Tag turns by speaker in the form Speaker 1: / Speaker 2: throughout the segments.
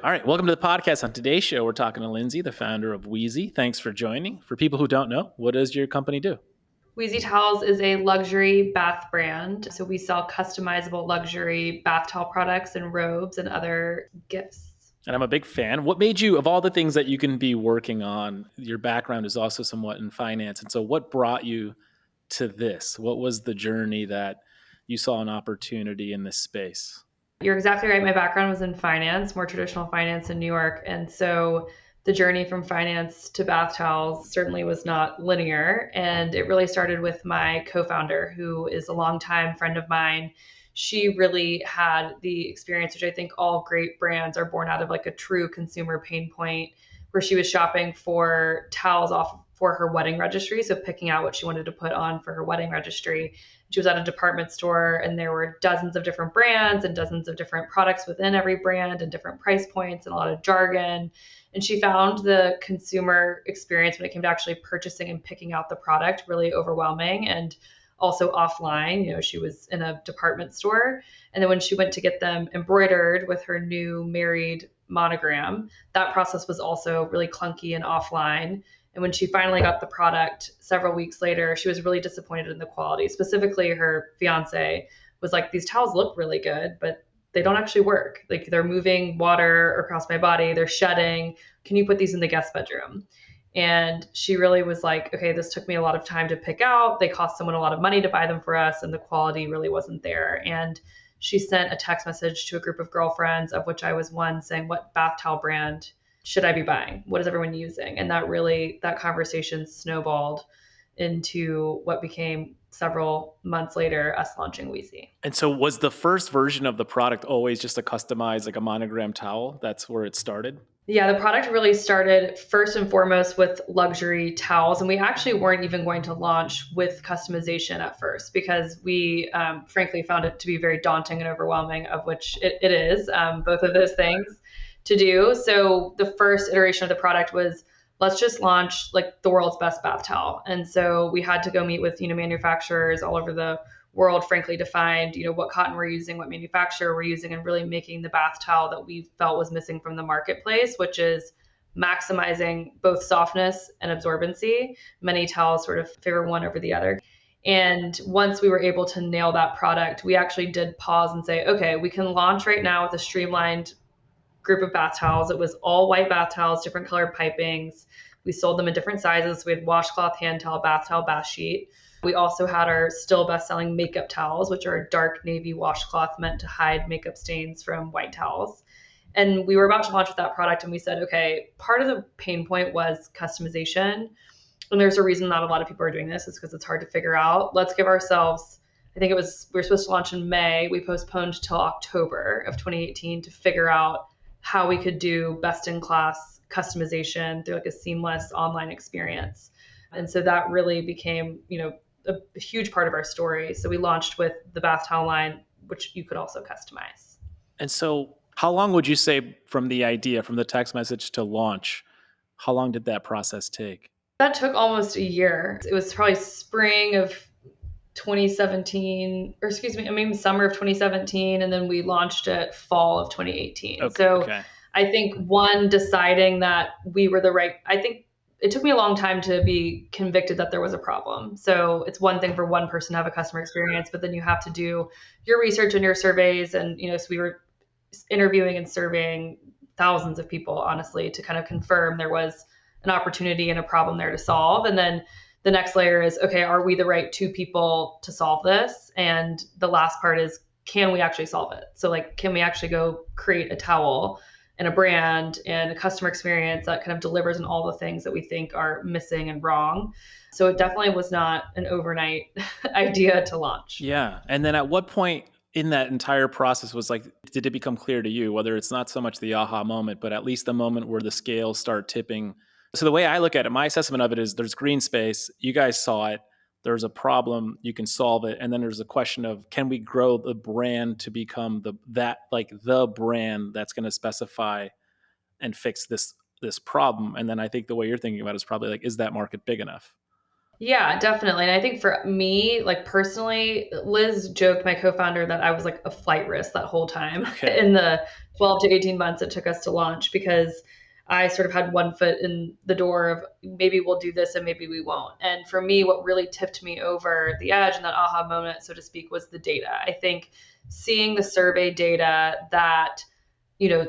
Speaker 1: All right, welcome to the podcast. On today's show, we're talking to Lindsey, the founder of Weezie. Thanks for joining. For people who don't know, what does your company do?
Speaker 2: Weezie Towels is a luxury bath brand. So we sell customizable luxury bath towel products and robes and other gifts.
Speaker 1: And I'm a big fan. What made you, of all the things that you can be working on, your background is also somewhat in finance. And so what brought you to this? What was the journey that you saw an opportunity in this space?
Speaker 2: You're exactly right. My background was in finance, more traditional finance in New York. And so the journey from finance to bath towels certainly was not linear. And it really started with my co-founder, who is a longtime friend of mine. She really had the experience, which I think all great brands are born out of, like a true consumer pain point, where she was shopping for towels off for her wedding registry. So picking out what she wanted to put on for her wedding registry. She was at a department store and there were dozens of different brands and dozens of different products within every brand and different price points and a lot of jargon. And she found the consumer experience when it came to actually purchasing and picking out the product really overwhelming and also offline. She was in a department store. And then when she went to get them embroidered with her new married monogram, that process was also really clunky and offline. And when she finally got the product several weeks later, she was really disappointed in the quality. Specifically, her fiance was like, these towels look really good, but they don't actually work. Like, they're moving water across my body, they're shedding. Can you put these in the guest bedroom? And she really was like, okay, this took me a lot of time to pick out. They cost someone a lot of money to buy them for us, and the quality really wasn't there. And she sent a text message to a group of girlfriends, of which I was one, saying, what bath towel brand should I be buying? What is everyone using? And that conversation snowballed into what became several months later us launching Weezie.
Speaker 1: And so was the first version of the product always just a customized, like a monogram towel? That's where it started?
Speaker 2: Yeah, the product really started first and foremost with luxury towels. And we actually weren't even going to launch with customization at first because we frankly found it to be very daunting and overwhelming, of which it is, both of those things to do. So the first iteration of the product was, let's just launch like the world's best bath towel. And so we had to go meet with, manufacturers all over the world, frankly, to find, what cotton we're using, what manufacturer we're using, and really making the bath towel that we felt was missing from the marketplace, which is maximizing both softness and absorbency. Many towels sort of favor one over the other. And once we were able to nail that product, we actually did pause and say, okay, we can launch right now with a streamlined group of bath towels. It was all white bath towels, different colored pipings. We sold them in different sizes. We had washcloth, hand towel, bath sheet. We also had our still best-selling makeup towels, which are a dark navy washcloth meant to hide makeup stains from white towels. And we were about to launch with that product, and we said, okay, part of the pain point was customization. And there's a reason not a lot of people are doing this, is because it's hard to figure out. Let's give ourselves, we were supposed to launch in May. We postponed till October of 2018 to figure out how we could do best-in-class customization through like a seamless online experience. And so that really became, a huge part of our story. So we launched with the bath towel line, which you could also customize.
Speaker 1: And so how long would you say from the idea, from the text message to launch, how long did that process take?
Speaker 2: That took almost a year. It was probably spring of 2017, or summer of 2017. And then we launched it fall of 2018. Okay. I think deciding that we were I think it took me a long time to be convicted that there was a problem. So it's one thing for one person to have a customer experience, but then you have to do your research and your surveys. And, so we were interviewing and surveying thousands of people, honestly, to kind of confirm there was an opportunity and a problem there to solve. And then the next layer is, okay, are we the right two people to solve this? And the last part is, can we actually solve it? So can we actually go create a towel and a brand and a customer experience that kind of delivers on all the things that we think are missing and wrong? So it definitely was not an overnight idea to launch.
Speaker 1: Yeah. And then at what point in that entire process did it become clear to you, whether it's not so much the aha moment, but at least the moment where the scales start tipping? So the way I look at it, my assessment of it is there's green space. You guys saw it. There's a problem. You can solve it. And then there's a question of, can we grow the brand to become the brand that's going to specify and fix this problem? And then I think the way you're thinking about it is probably is that market big enough?
Speaker 2: Yeah, definitely. And I think for me, like personally, Liz joked, my co-founder, that I was like a flight risk that whole time
Speaker 1: Okay.
Speaker 2: in the 12 to 18 months it took us to launch, because I sort of had one foot in the door of maybe we'll do this and maybe we won't. And for me, what really tipped me over the edge and that aha moment, so to speak, was the data. I think seeing the survey data that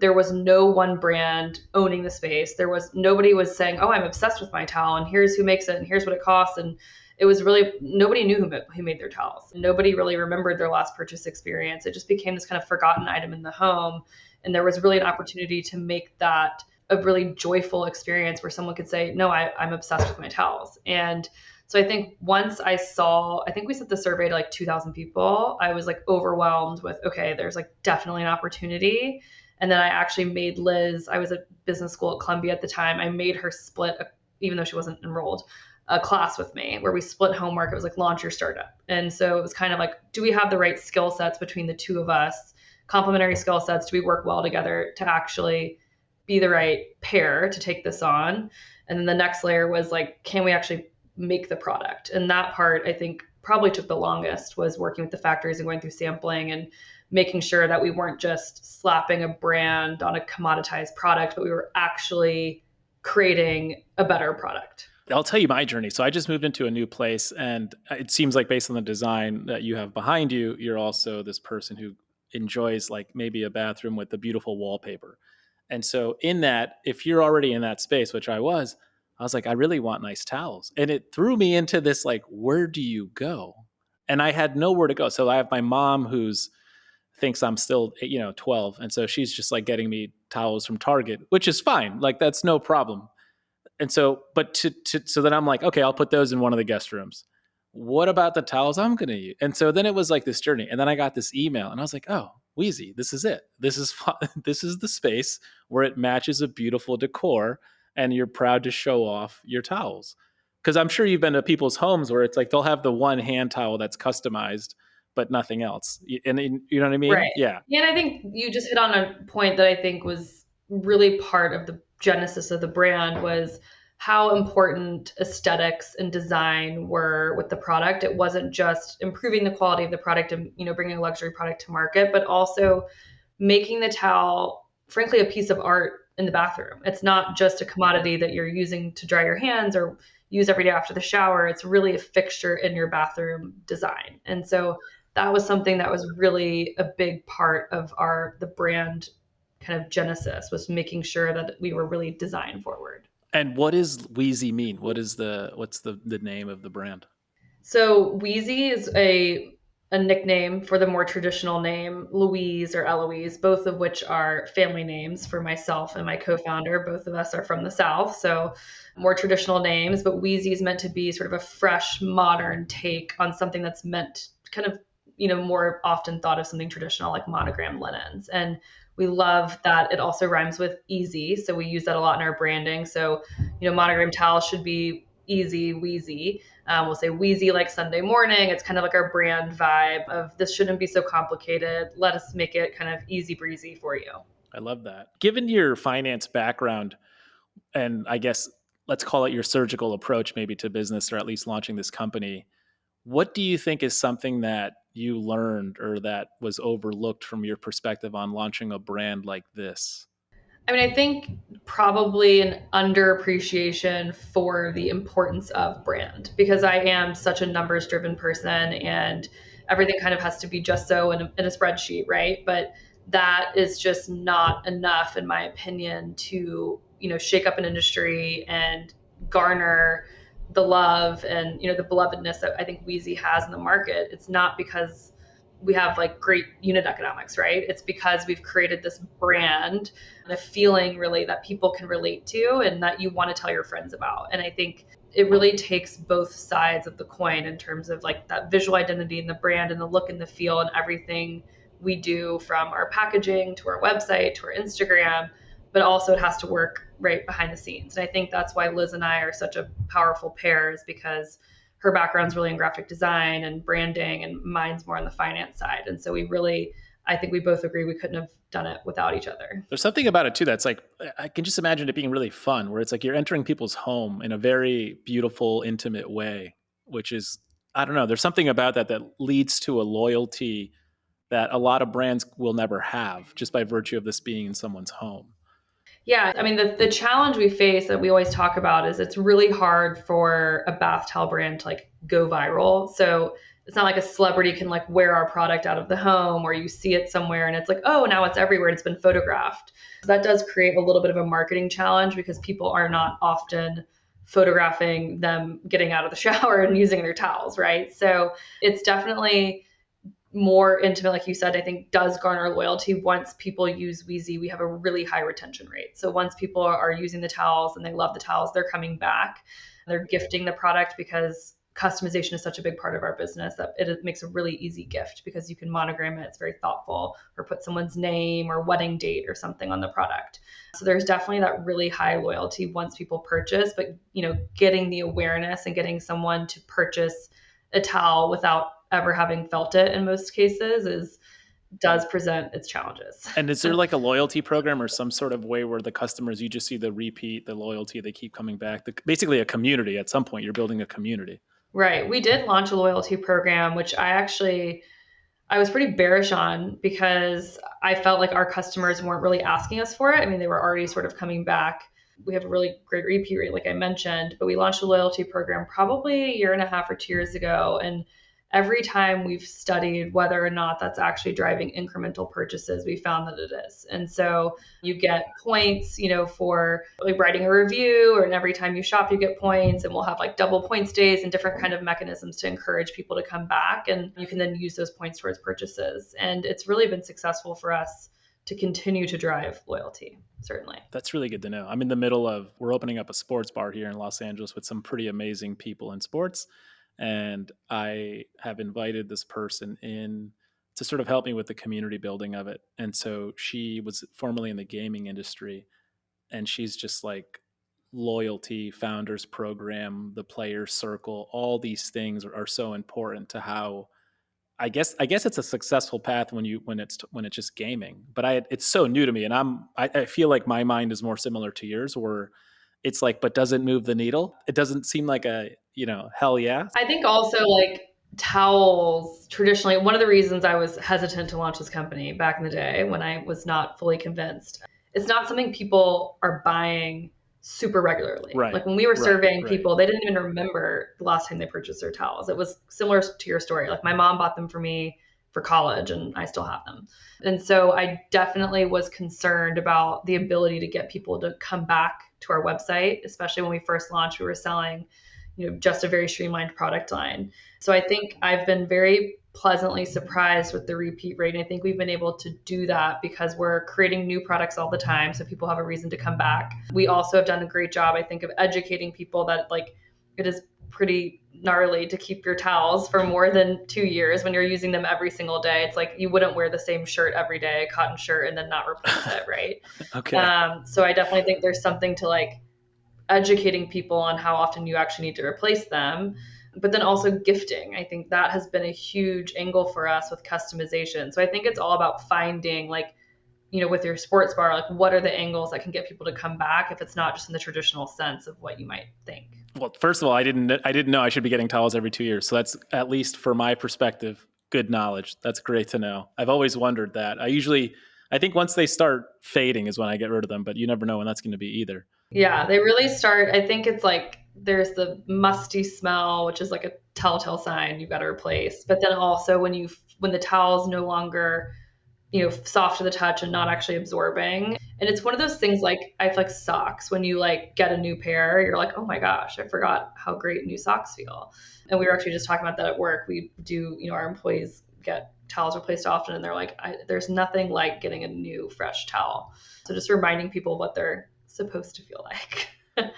Speaker 2: there was no one brand owning the space. There was nobody was saying, "Oh, I'm obsessed with my towel, and here's who makes it, and here's what it costs." And it was really nobody knew who made their towels. Nobody really remembered their last purchase experience. It just became this kind of forgotten item in the home, and there was really an opportunity to make that a really joyful experience where someone could say, "No, I'm obsessed with my towels." And so I think once I think we set the survey to like 2,000 people. I was like overwhelmed with, okay, there's like definitely an opportunity. And then I actually made Liz, I was at business school at Columbia at the time. I made her split, even though she wasn't enrolled, a class with me where we split homework. It was like launch your startup. And so it was kind of like, do we have the right skill sets between the two of us? Complementary skill sets. Do we work well together to actually be the right pair to take this on? And then the next layer was like, can we actually make the product? And that part, I think, probably took the longest, was working with the factories and going through sampling and making sure that we weren't just slapping a brand on a commoditized product, but we were actually creating a better product.
Speaker 1: I'll tell you my journey. So I just moved into a new place, and it seems like based on the design that you have behind you, you're also this person who enjoys like maybe a bathroom with the beautiful wallpaper. And so in that, if you're already in that space, which I was like, I really want nice towels. And it threw me into this like, where do you go? And I had nowhere to go. So I have my mom who's thinks I'm still, 12. And so she's just like getting me towels from Target, which is fine. Like that's no problem. And so, but so then I'm like, okay, I'll put those in one of the guest rooms. What about the towels I'm going to use? And so then it was like this journey. And then I got this email and I was like, oh, Weezie, this is it. This is this is the space where it matches a beautiful decor and you're proud to show off your towels. Because I'm sure you've been to people's homes where it's like they'll have the one hand towel that's customized, but nothing else. And you know what I mean?
Speaker 2: Right.
Speaker 1: Yeah.
Speaker 2: Yeah, and I think you just hit on a point that I think was really part of the genesis of the brand, was how important aesthetics and design were with the product. It wasn't just improving the quality of the product and, bringing a luxury product to market, but also making the towel, frankly, a piece of art in the bathroom. It's not just a commodity that you're using to dry your hands or use every day after the shower. It's really a fixture in your bathroom design. And so that was something that was really a big part of the brand kind of genesis, was making sure that we were really design forward.
Speaker 1: And what does Weezie mean? What's the name of the brand?
Speaker 2: So Weezie is a nickname for the more traditional name Louise or Eloise, both of which are family names for myself and my co-founder. Both of us are from the South, so more traditional names. But Weezie is meant to be sort of a fresh, modern take on something that's meant kind of, more often thought of something traditional like monogram linens. And we love that it also rhymes with easy, so we use that a lot in our branding. So, monogram towels should be easy, Weezie. We'll say Weezie like Sunday morning. It's kind of like our brand vibe of, this shouldn't be so complicated. Let us make it kind of easy breezy for you.
Speaker 1: I love that. Given your finance background, and I guess let's call it your surgical approach maybe to business, or at least launching this company, what do you think is something that you learned or that was overlooked from your perspective on launching a brand like this?
Speaker 2: I mean, I think probably an underappreciation for the importance of brand, because I am such a numbers driven person and everything kind of has to be just so in a spreadsheet, right? But that is just not enough, in my opinion, to, shake up an industry and garner the love and, the belovedness that I think Weezy has in the market. It's not because we have like great unit economics, right? It's because we've created this brand and a feeling really that people can relate to and that you want to tell your friends about. And I think it really takes both sides of the coin in terms of like that visual identity and the brand and the look and the feel and everything we do, from our packaging to our website to our Instagram, but also it has to work right behind the scenes. And I think that's why Liz and I are such a powerful pair, is because her background's really in graphic design and branding, and mine's more on the finance side. And so I think we both agree we couldn't have done it without each other.
Speaker 1: There's something about it too that's like, I can just imagine it being really fun, where it's like you're entering people's home in a very beautiful, intimate way, which is, I don't know, there's something about that that leads to a loyalty that a lot of brands will never have just by virtue of this being in someone's home.
Speaker 2: Yeah, I mean, the challenge we face that we always talk about is it's really hard for a bath towel brand to like go viral. So it's not like a celebrity can like wear our product out of the home or you see it somewhere and it's like, oh, now it's everywhere. It's been photographed. So that does create a little bit of a marketing challenge because people are not often photographing them getting out of the shower and using their towels, right? So it's definitely more intimate, like you said, I think does garner loyalty. Once people use Weezie, we have a really high retention rate. So once people are using the towels and they love the towels, they're coming back. They're gifting the product because customization is such a big part of our business that it makes a really easy gift because you can monogram it. It's very thoughtful, or put someone's name or wedding date or something on the product. So there's definitely that really high loyalty once people purchase, but getting the awareness and getting someone to purchase a towel without ever having felt it in most cases does present its challenges.
Speaker 1: And is there like a loyalty program or some sort of way where the customers, you just see the repeat, the loyalty, they keep coming back? Basically a community. At some point, you're building a community.
Speaker 2: Right. We did launch a loyalty program, which I was pretty bearish on because I felt like our customers weren't really asking us for it. I mean, they were already sort of coming back. We have a really great repeat rate, like I mentioned, but we launched a loyalty program probably a year and a half or 2 years ago. And every time we've studied whether or not that's actually driving incremental purchases, we found that it is. And so you get points, for like writing a review, or every time you shop, you get points, and we'll have like double points days and different kind of mechanisms to encourage people to come back. And you can then use those points towards purchases. And it's really been successful for us to continue to drive loyalty, certainly.
Speaker 1: That's really good to know. I'm in the middle of, we're opening up a sports bar here in Los Angeles with some pretty amazing people in sports. And I have invited this person in to sort of help me with the community building of it. And so she was formerly in the gaming industry, and she's just like loyalty, founders program, the player circle, all these things are so important to how I guess it's a successful path when it's just gaming. But it's so new to me, and I feel like my mind is more similar to yours, where it's like, but does it move the needle? It doesn't seem like hell yeah.
Speaker 2: I think also like towels, traditionally, one of the reasons I was hesitant to launch this company back in the day when I was not fully convinced, it's not something people are buying super regularly.
Speaker 1: Right.
Speaker 2: Like when we were surveying people, they didn't even remember the last time they purchased their towels. It was similar to your story. Like my mom bought them for me for college and I still have them. And so I definitely was concerned about the ability to get people to come back to our website, especially when we first launched, we were selling, just a very streamlined product line. So I think I've been very pleasantly surprised with the repeat rate. And I think we've been able to do that because we're creating new products all the time. So people have a reason to come back. We also have done a great job, I think, of educating people that like it is pretty gnarly to keep your towels for more than 2 years when you're using them every single day. It's like you wouldn't wear the same shirt every day, a cotton shirt, and then not replace it, right?
Speaker 1: Okay.
Speaker 2: So I definitely think there's something to like educating people on how often you actually need to replace them. But then also gifting. I think that has been a huge angle for us with customization. So I think it's all about finding like, with your sports bar, like what are the angles that can get people to come back if it's not just in the traditional sense of what you might think. Well,
Speaker 1: first of all, I didn't know I should be getting towels every 2 years. So that's, at least for my perspective, good knowledge. That's great to know. I've always wondered that. I think once they start fading is when I get rid of them, but you never know when that's going to be either.
Speaker 2: Yeah, they really start. I think it's like there's the musty smell, which is like a telltale sign you've got to replace. But then also when the towel's no longer, soft to the touch and not actually absorbing. And it's one of those things like I feel like socks. When you like get a new pair, you're like, oh my gosh, I forgot how great new socks feel. And we were actually just talking about that at work. We do, our employees get towels replaced often, and they're like, there's nothing like getting a new fresh towel. So just reminding people what they're supposed to feel like.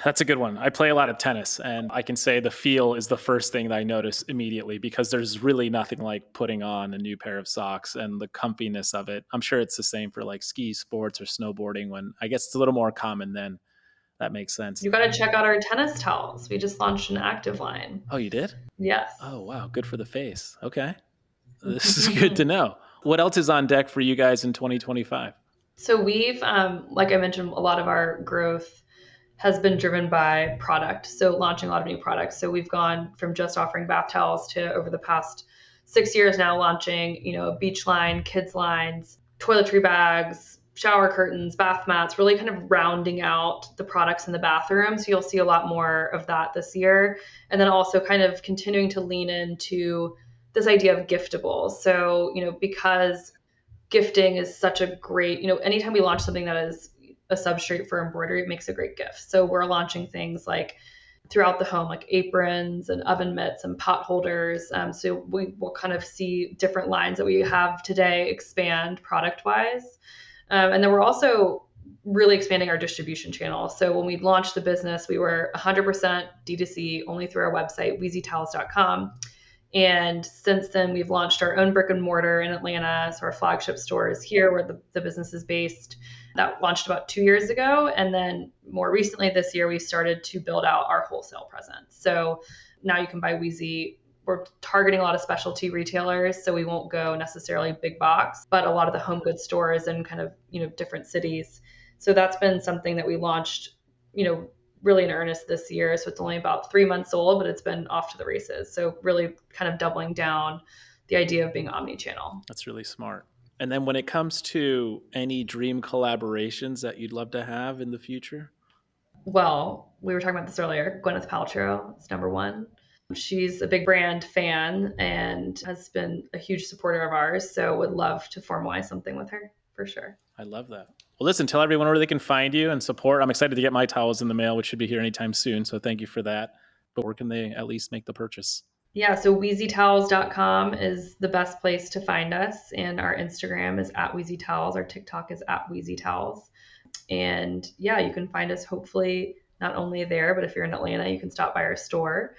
Speaker 1: That's a good one. I play a lot of tennis, and I can say the feel is the first thing that I notice immediately, because there's really nothing like putting on a new pair of socks and the comfiness of it. I'm sure it's the same for like ski sports or snowboarding, when I guess it's a little more common then. That makes sense.
Speaker 2: You got to check out our tennis towels. We just launched an active line.
Speaker 1: Oh, you did?
Speaker 2: Yes.
Speaker 1: Oh, wow. Good for the face. Okay. This is good to know. What else is on deck for you guys in 2025?
Speaker 2: So we've, like I mentioned, a lot of our growth has been driven by product. So launching a lot of new products. So we've gone from just offering bath towels to over the past 6 years now launching, a beach line, kids lines, toiletry bags, shower curtains, bath mats, really kind of rounding out the products in the bathroom. So you'll see a lot more of that this year. And then also kind of continuing to lean into this idea of giftables. So, because gifting is such a great, anytime we launch something that is a substrate for embroidery, it makes a great gift. So we're launching things like throughout the home, like aprons and oven mitts and pot holders. So we will kind of see different lines that we have today expand product wise. And then we're also really expanding our distribution channel. So when we launched the business, we were 100% D2C only through our website, weezietowels.com. And since then, we've launched our own brick and mortar in Atlanta. So our flagship store is here where the business is based. That launched about 2 years ago. And then more recently this year, we started to build out our wholesale presence. So now you can buy Weezie. We're targeting a lot of specialty retailers, so we won't go necessarily big box, but a lot of the home goods stores in kind of, different cities. So that's been something that we launched, really in earnest this year. So it's only about 3 months old, but it's been off to the races. So really kind of doubling down the idea of being omni-channel.
Speaker 1: That's really smart. And then when it comes to any dream collaborations that you'd love to have in the future?
Speaker 2: Well, we were talking about this earlier. Gwyneth Paltrow is number one. She's a big brand fan and has been a huge supporter of ours. So would love to formalize something with her for sure.
Speaker 1: I love that. Well, listen, tell everyone where they can find you and support. I'm excited to get my towels in the mail, which should be here anytime soon. So thank you for that. But where can they at least make the purchase?
Speaker 2: Yeah, so weezietowels.com is the best place to find us. And our Instagram is @weezietowels. Our TikTok is @weezietowels. And yeah, you can find us hopefully not only there, but if you're in Atlanta, you can stop by our store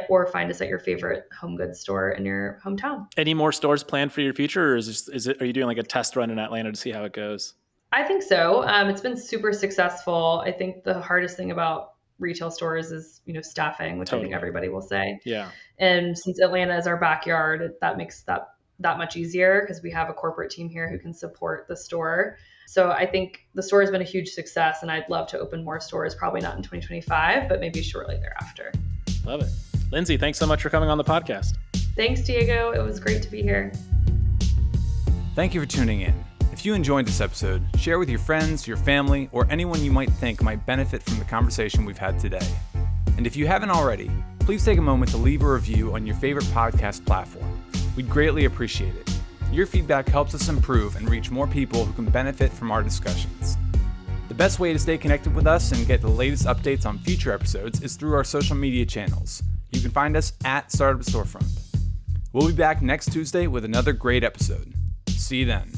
Speaker 2: or find us at your favorite home goods store in your hometown.
Speaker 1: Any more stores planned for your future, or are you doing like a test run in Atlanta to see how it goes?
Speaker 2: I think so. It's been super successful. I think the hardest thing about retail stores is, staffing, which
Speaker 1: Totally.
Speaker 2: I think everybody will say.
Speaker 1: Yeah.
Speaker 2: And since Atlanta is our backyard, that makes that much easier because we have a corporate team here who can support the store. So I think the store has been a huge success, and I'd love to open more stores, probably not in 2025, but maybe shortly thereafter.
Speaker 1: Love it. Lindsey, thanks so much for coming on the podcast.
Speaker 2: Thanks, Diego. It was great to be here.
Speaker 3: Thank you for tuning in. If you enjoyed this episode, share with your friends, your family, or anyone you might think might benefit from the conversation we've had today. And if you haven't already, please take a moment to leave a review on your favorite podcast platform. We'd greatly appreciate it. Your feedback helps us improve and reach more people who can benefit from our discussions. The best way to stay connected with us and get the latest updates on future episodes is through our social media channels. You can find us at Startup Storefront. We'll be back next Tuesday with another great episode. See you then.